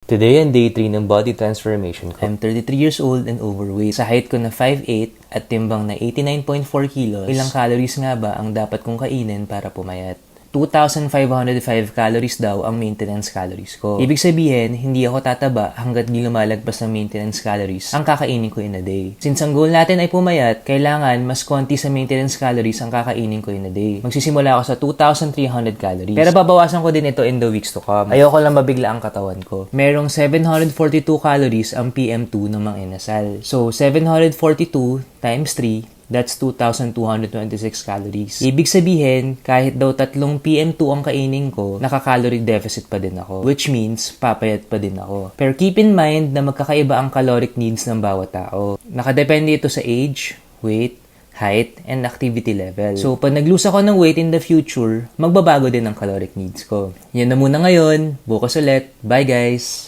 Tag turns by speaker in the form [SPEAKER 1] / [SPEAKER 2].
[SPEAKER 1] Today ang day 3 ng body transformation ko.
[SPEAKER 2] I'm 33 years old and overweight. Sa height ko na 5'8 at timbang na 89.4 kilos, ilang calories nga ba ang dapat kong kainin para pumayat? 2,505 calories daw ang maintenance calories ko. Ibig sabihin, hindi ako tataba hanggat di lumalagpas ng maintenance calories ang kakainin ko in a day. Since ang goal natin ay pumayat, kailangan mas konti sa maintenance calories ang kakainin ko in a day. Magsisimula ako sa 2,300 calories. Pero babawasan ko din ito in the weeks to come. Ayoko lang mabigla ang katawan ko. Merong 742 calories ang PM2 ng mga inasal. So, 742 times 3, that's 2,226 calories. Ibig sabihin, kahit daw 3 PM2 ang kainin ko, naka-calorie deficit pa din ako. Which means, papayat pa din ako. Pero keep in mind na magkakaiba ang caloric needs ng bawat tao. Nakadepende ito sa age, weight, height, and activity level. So, pag nag-lose ako ng weight in the future, magbabago din ang caloric needs ko. Yan na muna ngayon. Bukas ulit. Bye guys!